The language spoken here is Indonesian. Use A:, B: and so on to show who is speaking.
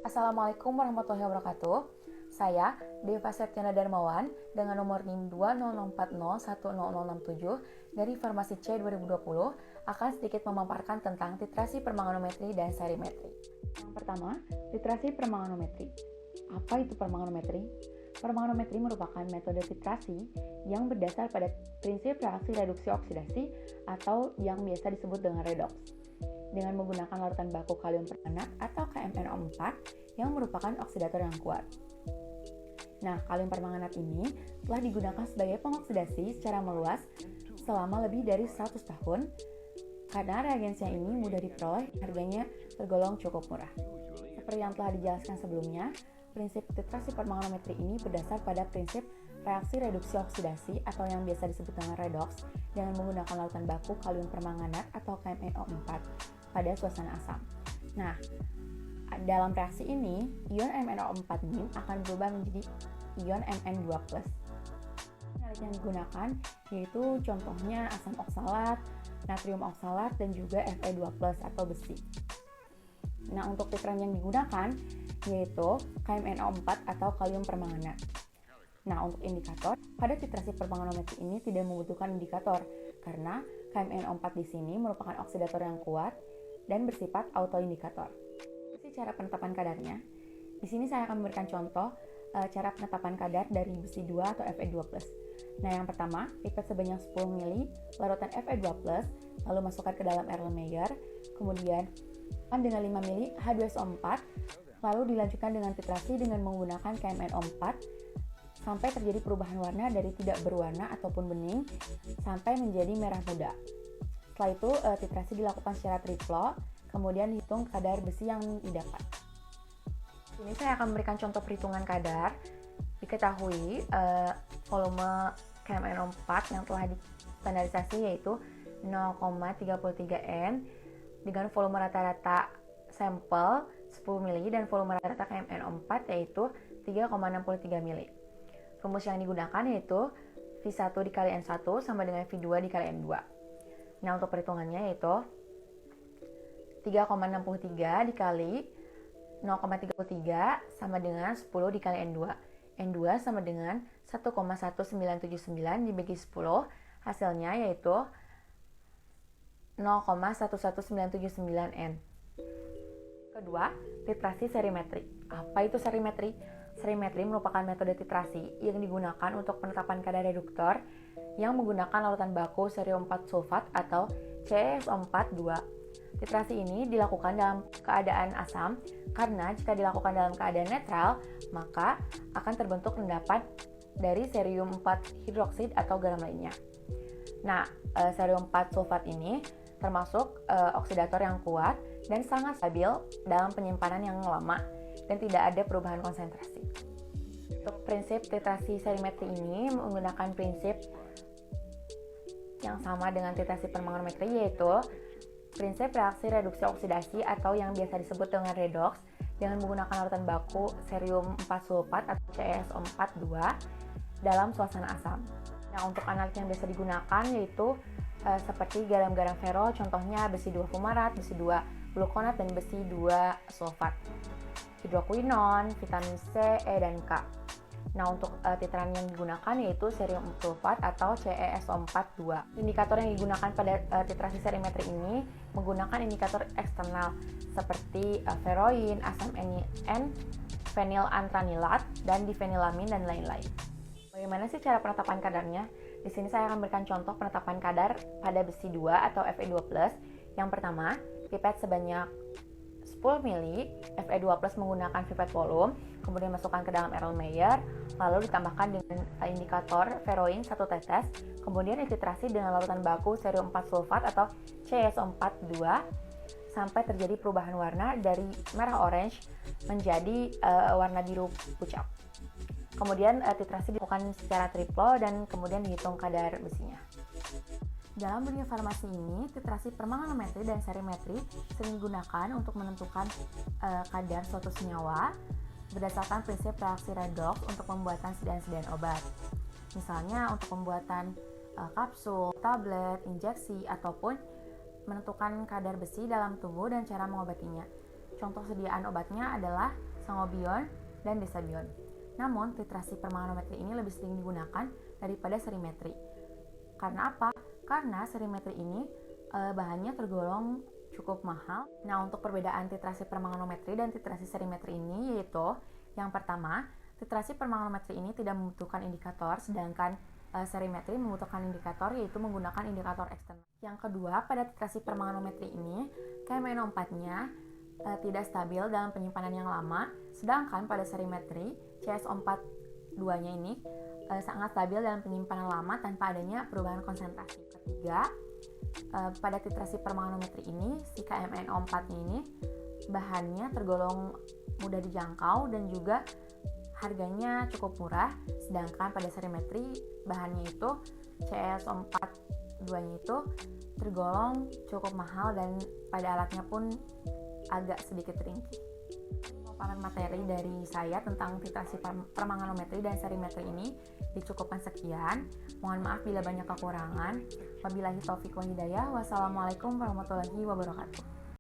A: Assalamualaikum warahmatullahi wabarakatuh. Saya Deva Septiana Darmawan dengan nomor NIM 200401067 dari Farmasi C 2020 akan sedikit memaparkan tentang titrasi permanganometri dan serimetri. Yang pertama, titrasi permanganometri. Apa itu permanganometri? Permanganometri merupakan metode titrasi yang berdasar pada prinsip reaksi reduksi oksidasi atau yang biasa disebut dengan redox, dengan menggunakan larutan baku kalium permanganat atau KMnO4 yang merupakan oksidator yang kuat. Nah, kalium permanganat ini telah digunakan sebagai pengoksidasi secara meluas selama lebih dari 100 tahun karena reagensnya ini mudah diperoleh, harganya tergolong cukup murah. Seperti yang telah dijelaskan sebelumnya, prinsip titrasi permanganometri ini berdasar pada prinsip reaksi reduksi oksidasi atau yang biasa disebut dengan redox dengan menggunakan larutan baku kalium permanganat atau KMnO4 pada suasana asam. Nah, dalam reaksi ini, ion MnO4- akan berubah menjadi ion Mn2+. Penyalin yang digunakan yaitu contohnya asam oksalat, natrium oksalat, dan juga Fe2+ atau besi. Nah, untuk titran yang digunakan yaitu KMnO4 atau kalium permanganat. Nah, untuk indikator, pada titrasi permanganometri ini tidak membutuhkan indikator karena KMnO4 di sini merupakan oksidator yang kuat dan bersifat autoindikator. Ini cara penetapan kadarnya. Di sini saya akan memberikan contoh cara penetapan kadar dari besi 2 atau Fe2+. Nah, yang pertama, pipet sebanyak 10 ml larutan Fe2+, lalu masukkan ke dalam Erlenmeyer, kemudian dengan 5 ml H2SO4, lalu dilanjutkan dengan titrasi dengan menggunakan KMnO4 sampai terjadi perubahan warna dari tidak berwarna ataupun bening sampai menjadi merah muda. Setelah itu, titrasi dilakukan secara triplo, kemudian hitung kadar besi yang didapat. Ini saya akan memberikan contoh perhitungan kadar. Diketahui volume KMnO4 yang telah distandarisasi yaitu 0,33 N dengan volume rata-rata sampel 10 ml dan volume rata-rata KMnO4 yaitu 3,63 ml. Rumus yang digunakan yaitu V1 dikali N1 sama dengan V2 dikali N2. Nah, untuk perhitungannya yaitu 3,63 dikali 0,33 sama dengan 10 dikali N2. N2 sama dengan 1,1979 dibagi 10, hasilnya yaitu 0,11979 N. Kedua, titrasi serimetri. Apa itu serimetri? Serimetri merupakan metode titrasi yang digunakan untuk penetapan kadar reduktor yang menggunakan larutan baku cerium 4 sulfat atau CaSO4-2. Titrasi ini dilakukan dalam keadaan asam karena jika dilakukan dalam keadaan netral, maka akan terbentuk endapan dari cerium 4 hidroksid atau garam lainnya. Nah, cerium 4 sulfat ini termasuk oksidator yang kuat dan sangat stabil dalam penyimpanan yang lama dan tidak ada perubahan konsentrasi. Untuk prinsip titrasi serimetri ini menggunakan prinsip yang sama dengan titrasi permanganometri, yaitu prinsip reaksi reduksi oksidasi atau yang biasa disebut dengan redox dengan menggunakan larutan baku cerium 4 sulfat atau CaSO4-2 dalam suasana asam. Nah, untuk analit yang biasa digunakan yaitu seperti garam-garam ferol, contohnya besi 2 fumarat, besi 2 glukonat, dan besi 2 sulfat, hidroquinon, vitamin C, E, dan K. Nah, untuk titran yang digunakan yaitu cerium sulfat atau CaSO4-2. Indikator yang digunakan pada titrasi serimetri ini menggunakan indikator eksternal seperti feroin, asam N, fenilantranilat, dan difenilamin, dan lain-lain. Bagaimana sih cara penetapan kadarnya? Di sini saya akan berikan contoh penetapan kadar pada besi 2 atau Fe2+. Yang pertama, pipet sebanyak 10 ml Fe2+ menggunakan pipet volume, kemudian masukkan ke dalam Erlenmeyer, lalu ditambahkan dengan indikator feroin 1 tetes, kemudian dititrasi dengan larutan baku cerium 4 sulfat atau CaSO4-2 sampai terjadi perubahan warna dari merah orange menjadi warna biru pucat. Kemudian titrasi dilakukan secara triplo dan kemudian dihitung kadar besinya. Dalam dunia farmasi ini, titrasi permanganometri dan serimetri sering digunakan untuk menentukan kadar suatu senyawa berdasarkan prinsip reaksi redox untuk pembuatan sediaan-sediaan obat. Misalnya untuk pembuatan kapsul, tablet, injeksi, ataupun menentukan kadar besi dalam tubuh dan cara mengobatinya. Contoh sediaan obatnya adalah sangobion, dan desabion. Namun, titrasi permanganometri ini lebih sering digunakan daripada serimetri. Karena apa? Karena serimetri ini bahannya tergolong cukup mahal. Nah, untuk perbedaan titrasi permanganometri dan titrasi serimetri ini yaitu yang pertama, titrasi permanganometri ini tidak membutuhkan indikator, sedangkan serimetri membutuhkan indikator, yaitu menggunakan indikator eksternal. Yang kedua, pada titrasi permanganometri ini, KMNO4-nya tidak stabil dalam penyimpanan yang lama, sedangkan pada serimetri, CSO4-2-nya ini sangat stabil dalam penyimpanan lama tanpa adanya perubahan konsentrasi. Ketiga, pada titrasi permanganometri ini, si KMNO4-nya ini bahannya tergolong mudah dijangkau dan juga harganya cukup murah, sedangkan pada serimetri bahannya itu CSO4-2-nya itu tergolong cukup mahal dan pada alatnya pun agak sedikit ringkih. Pemaparan materi dari saya tentang titrasi permanganometri dan serimetri ini dicukupkan sekian. Mohon maaf bila banyak kekurangan. Wabillahi taufiq wal hidayah. Wassalamualaikum warahmatullahi wabarakatuh.